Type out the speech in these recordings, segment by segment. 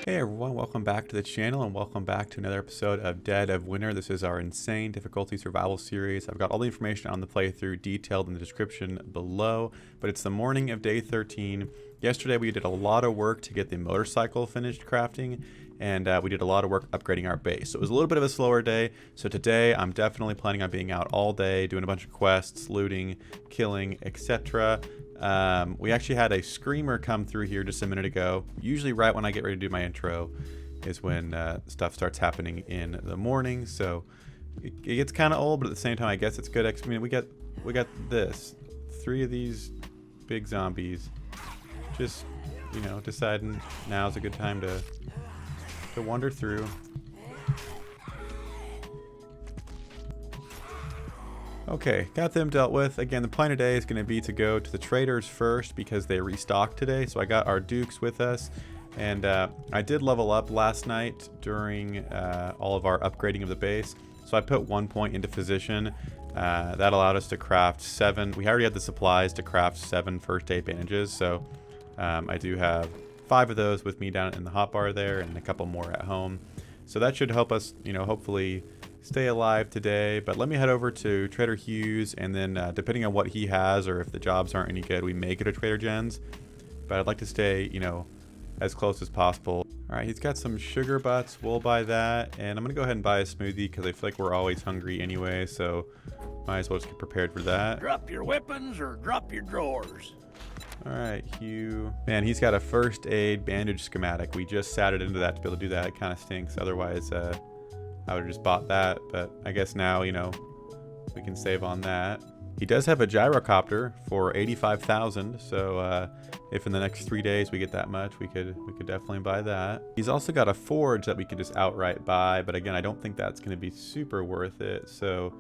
Hey everyone, welcome back to the channel and welcome back to another episode of Dead of Winter. This is our insane difficulty survival series. I've got all the information on the playthrough detailed in the description below, but it's the morning of day 13. Yesterday we did a lot of work to get the motorcycle finished crafting, and we did a lot of work upgrading our base. So it was a little bit of a slower day. So today I'm definitely planning on being out all day, doing a bunch of quests, looting, killing, etc. We actually had a screamer come through here just a minute ago. Usually right when I get ready to do my intro is when stuff starts happening in the morning. So it gets kind of old, but at the same time I guess it's good. I mean, we got this 3 of these big zombies just, you know, deciding now's a good time to wander through. Okay, got them dealt with. Again, the plan today is going to be to go to the traders first because they restocked today. So I got our dukes with us, and I did level up last night during all of our upgrading of the base. So I put 1 point into physician. That allowed us to craft 7. We already had the supplies to craft 7 first aid bandages. So I do have 5 of those with me down in the hotbar there and a couple more at home. So that should help us, you know, hopefully stay alive today. But let me head over to Trader Hugh's, and then depending on what he has or if the jobs aren't any good, we may go to Trader Jen's. But I'd like to stay, you know, as close as possible. All right, he's got some sugar butts. We'll buy that, and I'm gonna go ahead and buy a smoothie because I feel like we're always hungry anyway, so might as well just get prepared for that. Drop your weapons or drop your drawers. All right, Hugh. Man, he's got a first aid bandage schematic. We just sat it into that to be able to do that. It kind of stinks. Otherwise, I would have just bought that. But I guess now, you know, we can save on that. He does have a gyrocopter for 85,000. So if in the next 3 days we get that much, we could definitely buy that. He's also got a forge that we could just outright buy. But again, I don't think that's going to be super worth it. So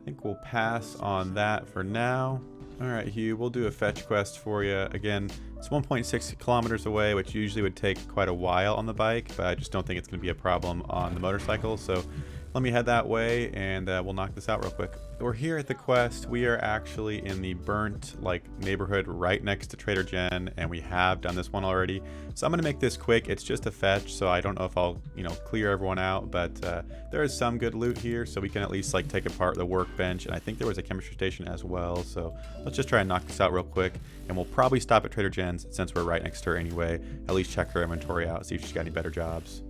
I think we'll pass on that for now. All right, Hugh, we'll do a fetch quest for you. Again, it's 1.6 kilometers away, which usually would take quite a while on the bike, but I just don't think it's going to be a problem on the motorcycle. So let me head that way, and we'll knock this out real quick. We're here at the quest. We are actually in the burnt neighborhood right next to Trader Jen, and we have done this one already. So I'm going to make this quick. It's just a fetch, so I don't know if I'll, you know, clear everyone out, but there is some good loot here, so we can at least take apart the workbench, and I think there was a chemistry station as well. So let's just try and knock this out real quick, and we'll probably stop at Trader Jen's since we're right next to her anyway. At least check her inventory out, see if she's got any better jobs.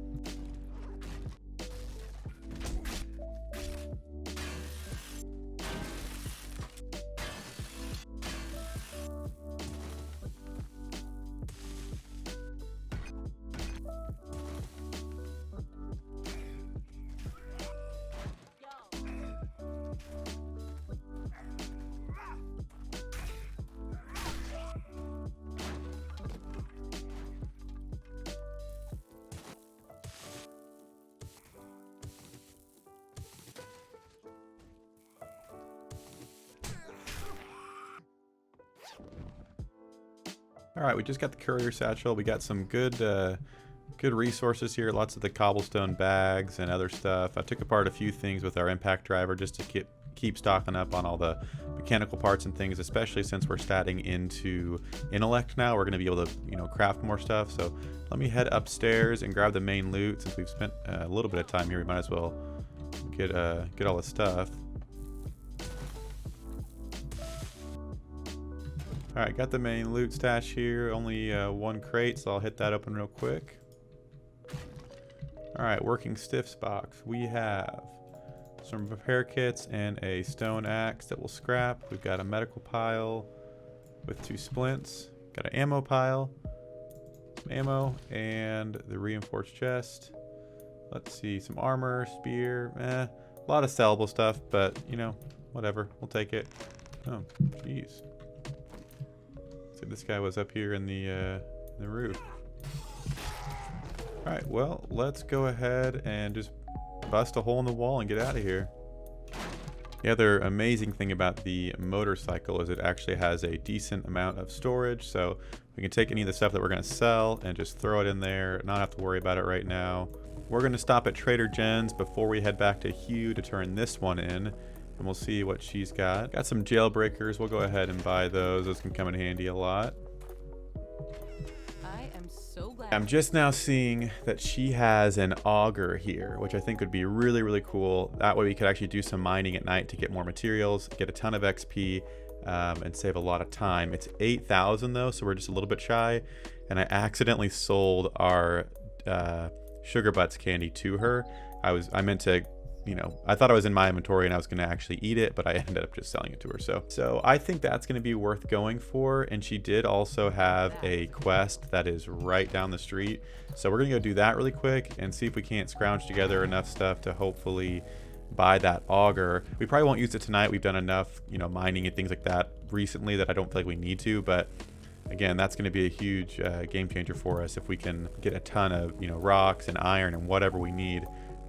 All right, we just got the courier satchel. We got some good resources here. Lots of the cobblestone bags and other stuff. I took apart a few things with our impact driver just to keep stocking up on all the mechanical parts and things, especially since we're statting into intellect now. We're going to be able to, you know, craft more stuff. So let me head upstairs and grab the main loot. Since we've spent a little bit of time here, we might as well get all the stuff. Alright, got the main loot stash here. Only 1 crate, so I'll hit that open real quick. Alright, working stiffs box. We have some repair kits and a stone axe that we'll scrap. We've got a medical pile with 2 splints. Got an ammo pile, some ammo, and the reinforced chest. Let's see, some armor, spear, a lot of sellable stuff, but, you know, whatever. We'll take it. Oh, jeez. This guy was up here in the roof. All right, well, let's go ahead and just bust a hole in the wall and get out of here. The other amazing thing about the motorcycle is it actually has a decent amount of storage, so we can take any of the stuff that we're going to sell and just throw it in there, not have to worry about it right now. We're going to stop at Trader Jen's before we head back to Hugh to turn this one in. And we'll see what she's got. Got some jailbreakers. We'll go ahead and buy those. Those can come in handy a lot. I am so glad. I'm just now seeing that she has an auger here, which I think would be really, really cool. That way we could actually do some mining at night to get more materials, get a ton of XP, and save a lot of time. It's 8,000 though, so we're just a little bit shy. And I accidentally sold our Sugar Butts candy to her. I meant to, you know, I thought I was in my inventory and I was going to actually eat it, but I ended up just selling it to her. So I think that's going to be worth going for. And she did also have a quest that is right down the street. So we're going to go do that really quick and see if we can't scrounge together enough stuff to hopefully buy that auger. We probably won't use it tonight. We've done enough, you know, mining and things like that recently that I don't feel like we need to, but again, that's going to be a huge game changer for us if we can get a ton of, you know, rocks and iron and whatever we need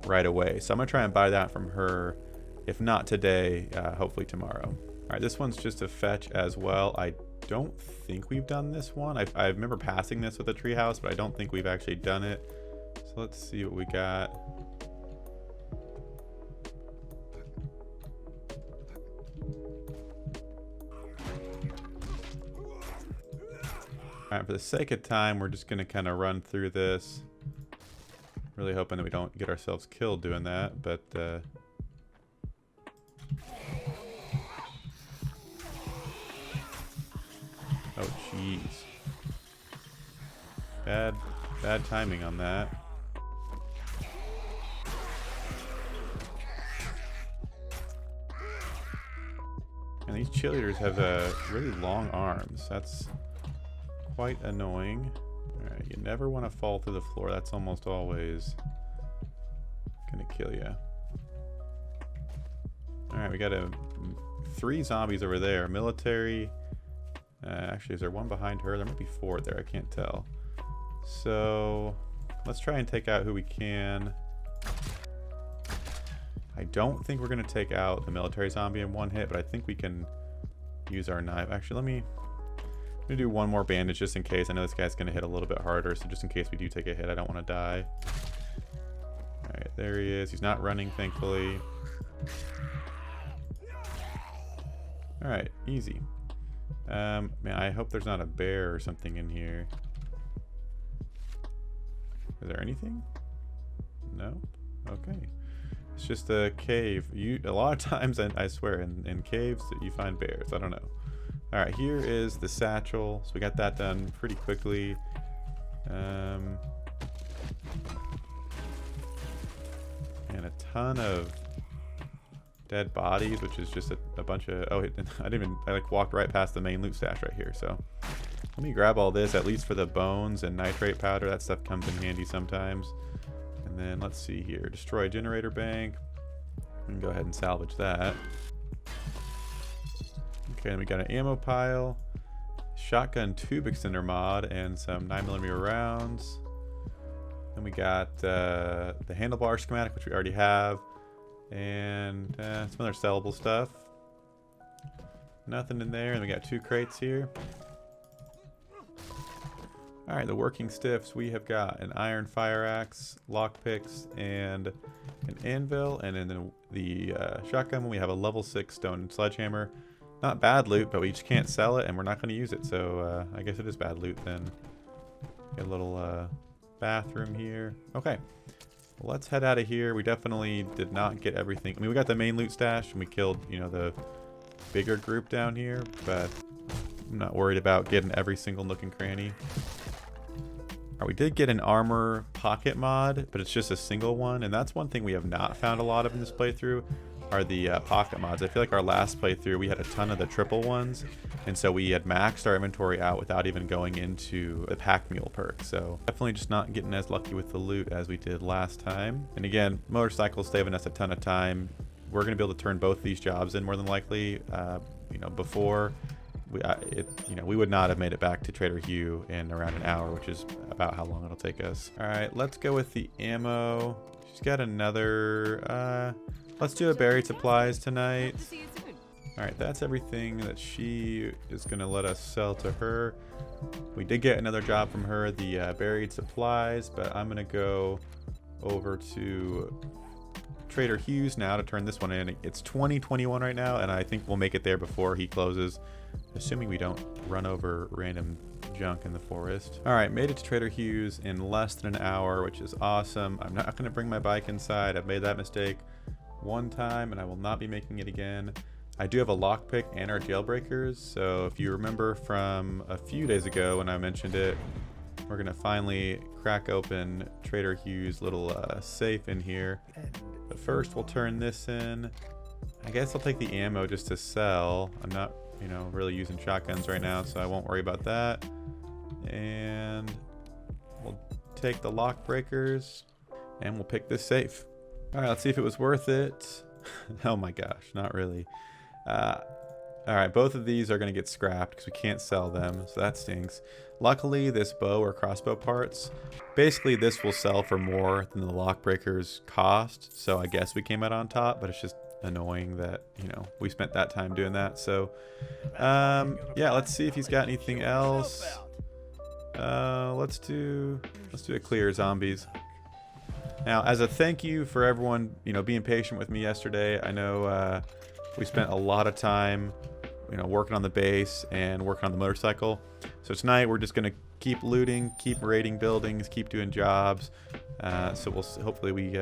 right away. So I'm gonna try and buy that from her, if not today, hopefully tomorrow. All right, this one's just a fetch as well. I don't think we've done this one. I remember passing this with a treehouse, but I don't think we've actually done it. So let's see what we got. All right, for the sake of time, we're just gonna kind of run through this. Really hoping that we don't get ourselves killed doing that, but oh jeez, bad timing on that. And these cheerleaders have really long arms. That's quite annoying. Alright, you never want to fall through the floor. That's almost always gonna kill you. Alright, we got 3 zombies over there. Military. Actually, is there one behind her? There might be 4 there. I can't tell. So let's try and take out who we can. I don't think we're gonna take out the military zombie in one hit, but I think we can use our knife. Actually, I'm gonna do one more bandage just in case. I know this guy's gonna hit a little bit harder, so just in case we do take a hit, I don't want to die. All right, there he is. He's not running, thankfully. All right, easy. Man, I hope there's not a bear or something in here. Is there anything? No? Okay. It's just a cave. A lot of times, I swear, in caves you find bears. I don't know. All right, here is the satchel. So we got that done pretty quickly. And a ton of dead bodies, which is just a bunch of... Oh, I like walked right past the main loot stash right here. So let me grab all this, at least for the bones and nitrate powder. That stuff comes in handy sometimes. And then let's see here. Destroy generator bank. We can go ahead and salvage that. Okay, then we got an ammo pile, shotgun tube extender mod, and some 9mm rounds. Then we got the handlebar schematic, which we already have, and some other sellable stuff. Nothing in there, and we got 2 crates here. All right, the working stiffs. We have got an iron fire axe, lockpicks, and an anvil, and in the shotgun we have a level 6 stone sledgehammer. Not bad loot, but we just can't sell it, and we're not going to use it, so I guess it is bad loot then. Get a little bathroom here. Okay, well, let's head out of here. We definitely did not get everything. I mean, we got the main loot stash, and we killed, you know, the bigger group down here, but I'm not worried about getting every single nook and cranny. Right, we did get an armor pocket mod, but it's just a single one, and that's one thing we have not found a lot of in this playthrough. Are the pocket mods. I feel like our last playthrough we had a ton of the triple ones, and so we had maxed our inventory out without even going into the pack mule perk. So definitely just not getting as lucky with the loot as we did last time. And again, motorcycles saving us a ton of time. We're going to be able to turn both these jobs in more than likely. You know, before we would not have made it back to Trader Hugh in around an hour, which is about how long it'll take us. All right, let's go with the ammo. She's got another let's do a buried supplies tonight. All right, that's everything that she is going to let us sell to her. We did get another job from her, the buried supplies, but I'm going to go over to Trader Hugh's now to turn this one in. It's 2021 right now, and I think we'll make it there before he closes, assuming we don't run over random junk in the forest. All right, made it to Trader Hugh's in less than an hour, which is awesome. I'm not going to bring my bike inside. I've made that mistake one time and I will not be making it again. I do have a lockpick and our jailbreakers, so if you remember from a few days ago when I mentioned it, we're going to finally crack open Trader Hugh's little safe in here. But first we'll turn this in. I guess I'll take the ammo just to sell. I'm not, you know, really using shotguns right now, so I won't worry about that. And we'll take the lock breakers and we'll pick this safe. All right, let's see if it was worth it. Oh my gosh, not really. All right, both of these are going to get scrapped because we can't sell them, so that stinks. Luckily, this bow or crossbow parts, basically this will sell for more than the lock breakers cost, so I guess we came out on top, but it's just annoying that, you know, we spent that time doing that. So yeah, let's see if he's got anything else. Let's do a clear zombies. Now, as a thank you for everyone, you know, being patient with me yesterday. I know we spent a lot of time, you know, working on the base and working on the motorcycle. So tonight we're just gonna keep looting, keep raiding buildings, keep doing jobs. So we'll hopefully we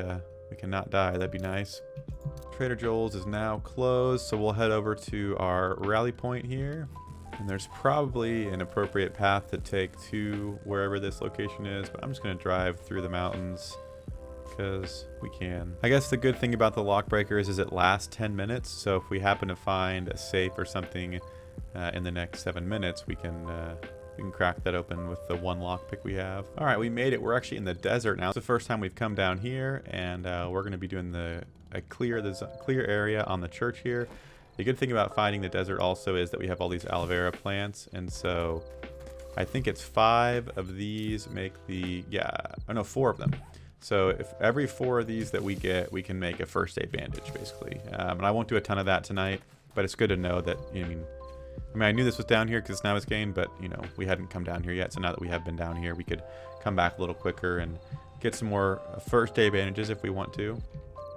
can not die. That'd be nice. Trader Joel's is now closed, so we'll head over to our rally point here. And there's probably an appropriate path to take to wherever this location is, but I'm just gonna drive through the mountains because we can. I guess the good thing about the lock breakers is it lasts 10 minutes, so if we happen to find a safe or something in the next 7 minutes, we can crack that open with the one lockpick we have. All right, we made it. We're actually in the desert now. It's the first time we've come down here, and we're going to be doing the clear area on the church here. The good thing about finding the desert also is that we have all these aloe vera plants, and so I think it's 5 of these make the, oh no, 4 of them. So if every 4 of these that we get, we can make a first aid bandage, basically. And I won't do a ton of that tonight, but it's good to know that, I mean, I knew this was down here because it's now it's gained, but, you know, we hadn't come down here yet. So now that we have been down here, we could come back a little quicker and get some more first aid bandages if we want to.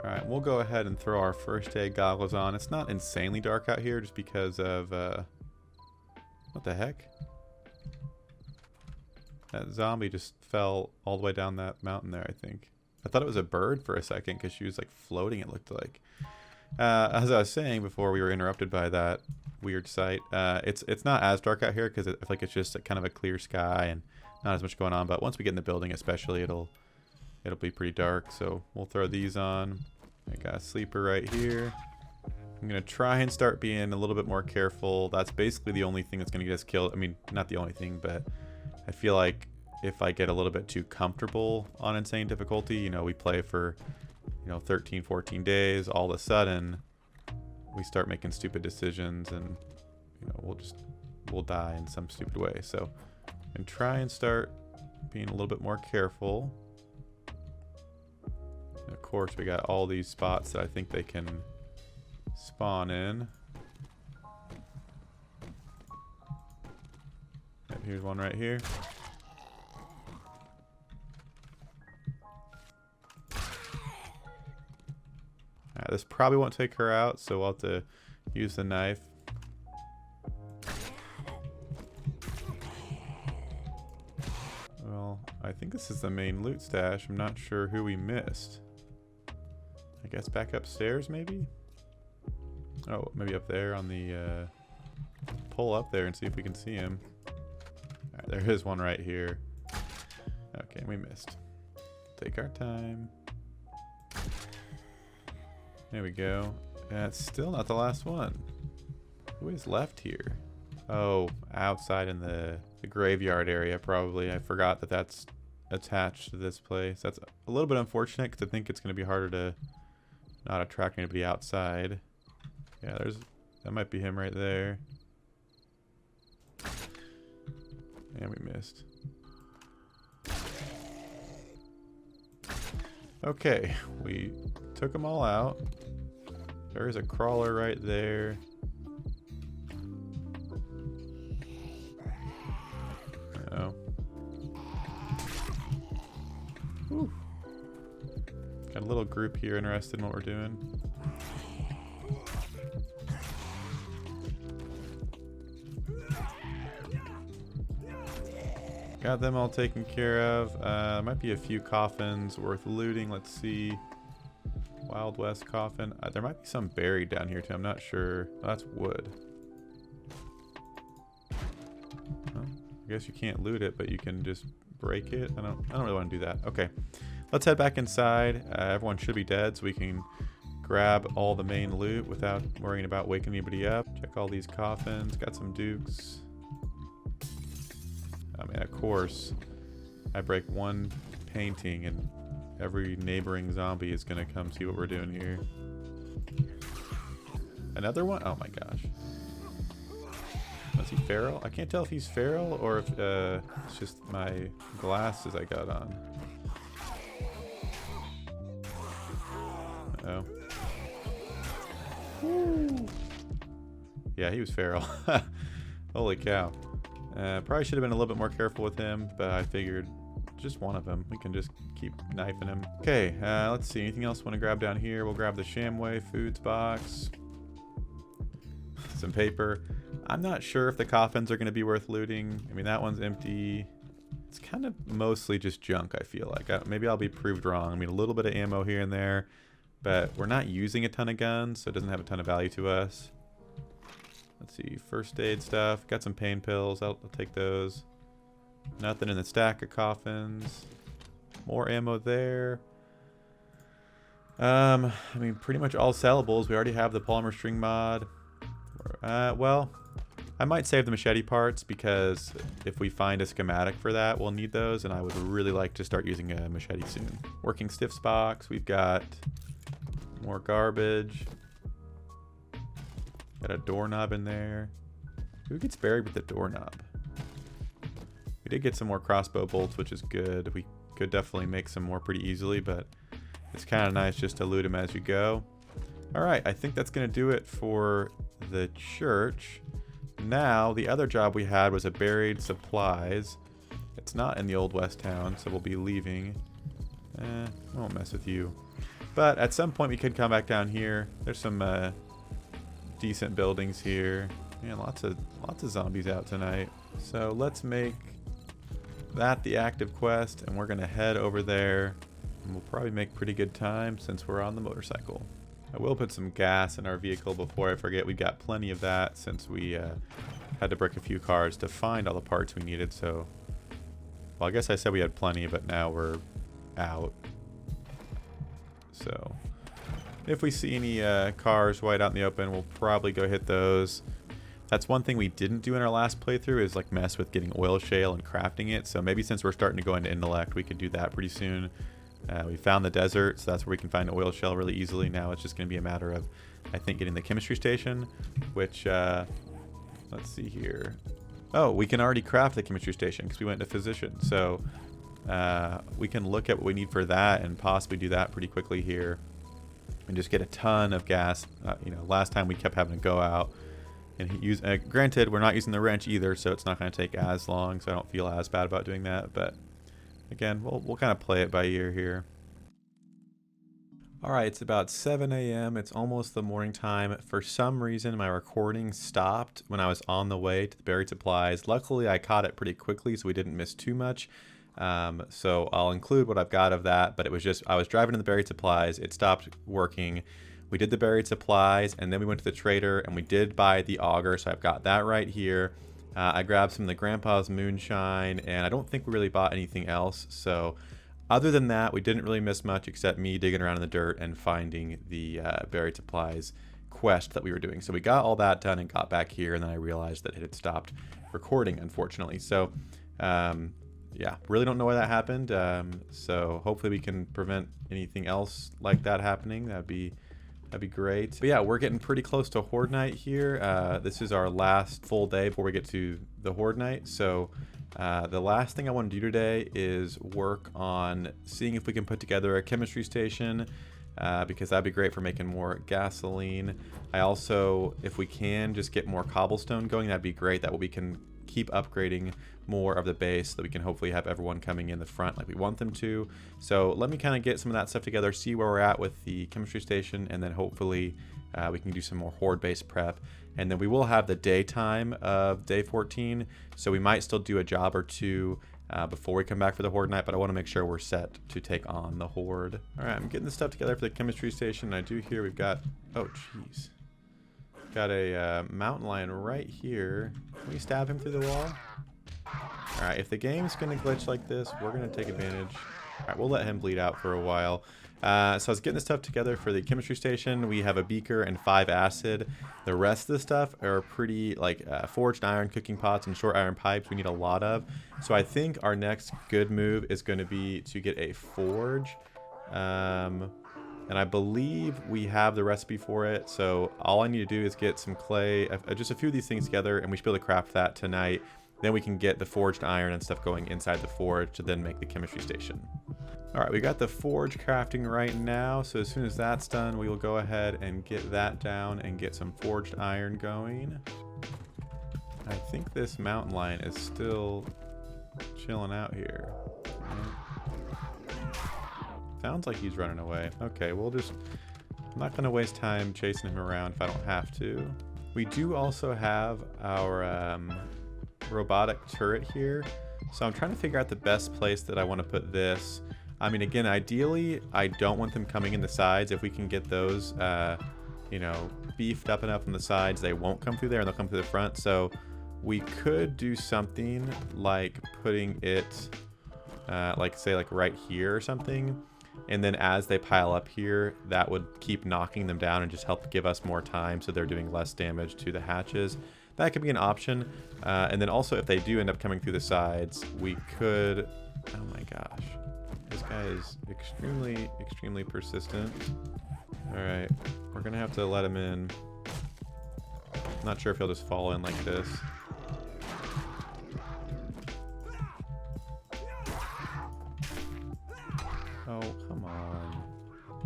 All right, we'll go ahead and throw our first aid goggles on. It's not insanely dark out here just because of, what the heck? That zombie just fell all the way down that mountain there, I think. I thought it was a bird for a second because she was like floating, it looked like. As I was saying before we were interrupted by that weird sight, it's not as dark out here because I feel like it's just kind of a clear sky and not as much going on. But once we get in the building especially, it'll be pretty dark. So we'll throw these on. I got a sleeper right here. I'm going to try and start being a little bit more careful. That's basically the only thing that's going to get us killed. I mean, not the only thing, but I feel like if I get a little bit too comfortable on insane difficulty, you know, we play for, you know, 13, 14 days, all of a sudden we start making stupid decisions and, you know, we'll die in some stupid way. So and try and start being a little bit more careful. And of course, we got all these spots that I think they can spawn in. And here's one right here. This probably won't take her out, so we'll have to use the knife. Well, I think this is the main loot stash. I'm not sure who we missed. I guess back upstairs, maybe? Oh, maybe up there on the... pull up there and see if we can see him. Alright, there is one right here. Okay, we missed. Take our time. There we go. That's still not the last one. Who is left here? Oh, outside in the graveyard area, probably. I forgot that that's attached to this place. That's a little bit unfortunate because I think it's going to be harder to not attract anybody outside. Yeah, that might be him right there. And we missed. Okay, we took them all out. There is a crawler right there. Oh. Whew. Got a little group here interested in what we're doing. got them all taken care of. Might be a few coffins worth looting. Let's see. Wild West coffin. There might be some buried down here too. I'm not sure. Oh, that's wood. Well, I guess you can't loot it, but you can just break it. I don't really want to do that. Okay, let's head back inside. Everyone should be dead, so we can grab all the main loot without worrying about waking anybody up. Check all these coffins. Got some dukes. I mean, of course, I break one painting and every neighboring zombie is gonna come see what we're doing here. Another one? Oh my gosh. Was he feral? I can't tell if he's feral or if it's just my glasses I got on. Uh-oh. Woo. Yeah, he was feral. Holy cow. Probably should have been a little bit more careful with him, but I figured just one of them. We can just keep knifing him. Okay, let's see. Anything else want to grab down here? We'll grab the Shamway Foods box. Some paper. I'm not sure if the coffins are going to be worth looting. I mean, that one's empty. It's kind of mostly just junk, I feel like. Maybe I'll be proved wrong. I mean, a little bit of ammo here and there, but we're not using a ton of guns, so it doesn't have a ton of value to us. Let's see, first aid stuff. Got some pain pills. I'll take those. Nothing in the stack of coffins. More ammo there. I mean, pretty much all sellables. We already have the polymer string mod. Well, I might save the machete parts because if we find a schematic for that, we'll need those, and I would really like to start using a machete soon. Working stiffs box. We've got more garbage. Got a doorknob in there. Who gets buried with the doorknob? We did get some more crossbow bolts, which is good. We could definitely make some more pretty easily, but it's kind of nice just to loot them as you go. All right, I think that's going to do it for the church. Now, the other job we had was a buried supplies. It's not in the Old West town, so we'll be leaving. I won't mess with you. But at some point, we could come back down here. There's some decent buildings here. Man, lots of zombies out tonight. So let's make that the active quest, and we're gonna head over there, and we'll probably make pretty good time since we're on the motorcycle. I will put some gas in our vehicle before I forget. We've got plenty of that since we had to break a few cars to find all the parts we needed. So, well, I guess I said we had plenty, but now we're out. So if we see any cars white out in the open, we'll probably go hit those. That's one thing we didn't do in our last playthrough is like mess with getting oil shale and crafting it. So maybe since we're starting to go into intellect, we could do that pretty soon. We found the desert, so that's where we can find oil shale really easily. Now it's just going to be a matter of, I think, getting the chemistry station, which, let's see here. Oh, we can already craft the chemistry station because we went to physician. So we can look at what we need for that and possibly do that pretty quickly here and just get a ton of gas. You know, last time we kept having to go out and use, granted, we're not using the wrench either, so it's not going to take as long, so I don't feel as bad about doing that, but again, we'll kind of play it by ear here. Alright, it's about 7 a.m. It's almost the morning time. For some reason, my recording stopped when I was on the way to the buried supplies. Luckily, I caught it pretty quickly, so we didn't miss too much. So I'll include what I've got of that, but it was just, I was driving to the buried supplies, it stopped working. We did the buried supplies, and then we went to the trader, and we did buy the auger, so I've got that right here. I grabbed some of the Grandpa's moonshine, and I don't think we really bought anything else. So other than that, we didn't really miss much except me digging around in the dirt and finding the buried supplies quest that we were doing. So we got all that done and got back here, and then I realized that it had stopped recording, unfortunately. So yeah, really don't know why that happened. So hopefully we can prevent anything else like that happening. That'd be great. But yeah, we're getting pretty close to Horde Night here. This is our last full day before we get to the Horde Night. So the last thing I want to do today is work on seeing if we can put together a chemistry station, because that'd be great for making more gasoline. I also, if we can, just get more cobblestone going, that'd be great. That way we can keep upgrading more of the base so that we can hopefully have everyone coming in the front like we want them to. So let me kind of get some of that stuff together, see where we're at with the chemistry station, and then hopefully we can do some more horde based prep. And then we will have the daytime of day 14, so we might still do a job or two before we come back for the Horde Night, but I want to make sure we're set to take on the Horde. Alright, I'm getting this stuff together for the chemistry station. I do hear we've got... Oh, jeez. Got a mountain lion right here. Can we stab him through the wall? Alright, if the game's going to glitch like this, we're going to take advantage. Alright, we'll let him bleed out for a while. So I was getting this stuff together for the chemistry station. We have a beaker and 5 acid. The rest of the stuff are pretty, like, forged iron cooking pots and short iron pipes we need a lot of. So I think our next good move is going to be to get a forge. And I believe we have the recipe for it. So all I need to do is get some clay, just a few of these things together, and we should be able to craft that tonight. Then we can get the forged iron and stuff going inside the forge to then make the chemistry station. Alright, we got the forge crafting right now, so as soon as that's done, we will go ahead and get that down and get some forged iron going. I think this mountain lion is still chilling out here. Sounds like he's running away. Okay, we'll just... I'm not going to waste time chasing him around if I don't have to. We do also have our robotic turret here, so I'm trying to figure out the best place that I want to put this. I mean, again, ideally, I don't want them coming in the sides. If we can get those, you know, beefed up enough on the sides, they won't come through there and they'll come through the front. So we could do something like putting it, like say like right here or something. And then as they pile up here, that would keep knocking them down and just help give us more time so they're doing less damage to the hatches. That could be an option. And then also if they do end up coming through the sides, we could... Oh my gosh. This guy is extremely, extremely persistent. Alright, we're gonna have to let him in. Not sure if he'll just fall in like this. Oh, come on.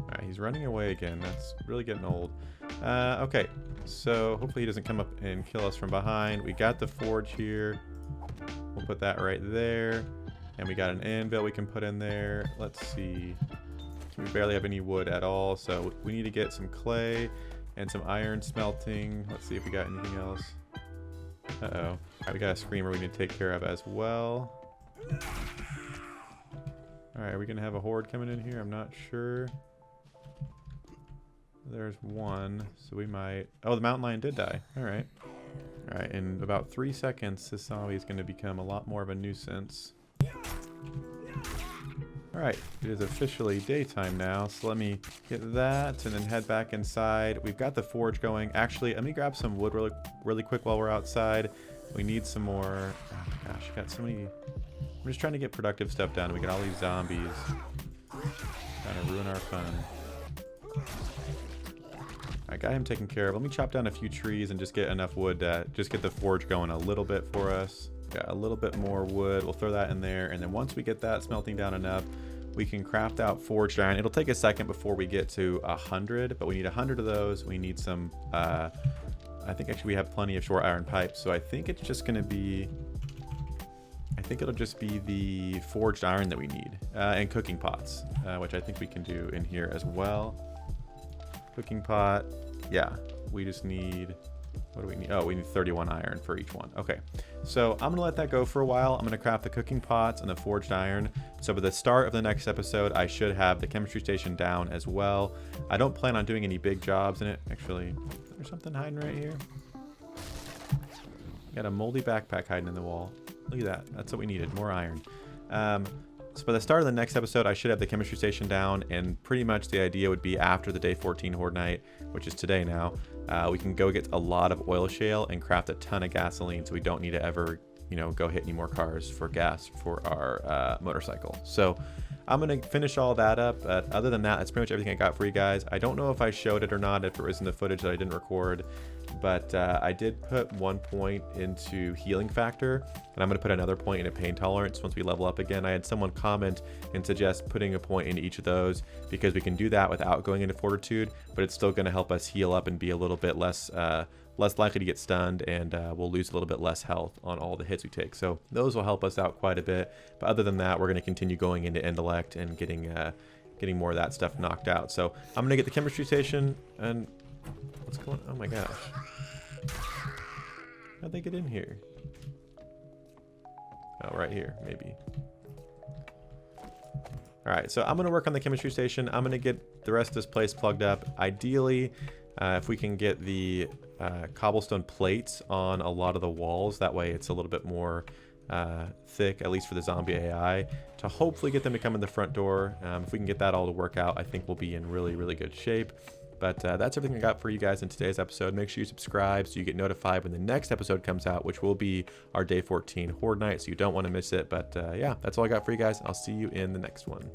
Alright, he's running away again. That's really getting old. Okay, so hopefully he doesn't come up and kill us from behind. We got the forge here. We'll put that right there. And we got an anvil we can put in there. Let's see. We barely have any wood at all, so we need to get some clay and some iron smelting. Let's see if we got anything else. Uh-oh. All right, we got a screamer we need to take care of as well. All right, are we going to have a horde coming in here? I'm not sure. There's one, so we might... Oh, the mountain lion did die. All right. All right, in about 3 seconds, this zombie is going to become a lot more of a nuisance. Alright, it is officially daytime now, so let me get that and then head back inside. We've got the forge going. Actually, let me grab some wood really quick while we're outside. We need some more... Oh my gosh, got so many... I'm just trying to get productive stuff done. We got all these zombies. Trying to ruin our fun. I got him taken care of. Let me chop down a few trees and just get enough wood to just get the forge going a little bit for us. Got a little bit more wood. We'll throw that in there. And then once we get that smelting down enough, we can craft out forged iron. It'll take a second before we get to 100, but we need 100 of those. We need some, I think actually we have plenty of short iron pipes. So I think it's just going to be, I think it'll just be the forged iron that we need. And cooking pots, which I think we can do in here as well. Cooking pot. Yeah, we just need... What do we need? Oh, we need 31 iron for each one. Okay, so I'm gonna let that go for a while. I'm gonna craft the cooking pots and the forged iron. So by the start of the next episode, I should have the chemistry station down as well. I don't plan on doing any big jobs in it. Actually, there's something hiding right here. Got a moldy backpack hiding in the wall. Look at that. That's what we needed. More iron. So by the start of the next episode, I should have the chemistry station down, and pretty much the idea would be after the day 14 Horde Night, which is today now, we can go get a lot of oil shale and craft a ton of gasoline, so we don't need to ever, you know, go hit any more cars for gas for our motorcycle. So I'm going to finish all that up. But other than that, that's pretty much everything I got for you guys. I don't know if I showed it or not, if it was in the footage that I didn't record, but I did put 1 point into healing factor, and I'm going to put another point into pain tolerance once we level up again. I had someone comment and suggest putting a point into each of those because we can do that without going into fortitude, but it's still going to help us heal up and be a little bit less likely to get stunned, and we'll lose a little bit less health on all the hits we take. So those will help us out quite a bit. But other than that, we're going to continue going into intellect and getting more of that stuff knocked out. So I'm going to get the chemistry station. And what's going on? Oh my gosh. How'd they get in here? Oh, right here, maybe. All right, so I'm going to work on the chemistry station. I'm going to get the rest of this place plugged up. Ideally, if we can get the cobblestone plates on a lot of the walls, that way it's a little bit more thick, at least for the zombie AI, to hopefully get them to come in the front door. If we can get that all to work out, I think we'll be in really, really good shape. But that's everything I got for you guys in today's episode. Make sure you subscribe so you get notified when the next episode comes out, which will be our day 14 Horde Night, so you don't want to miss it. But yeah, that's all I got for you guys. I'll see you in the next one.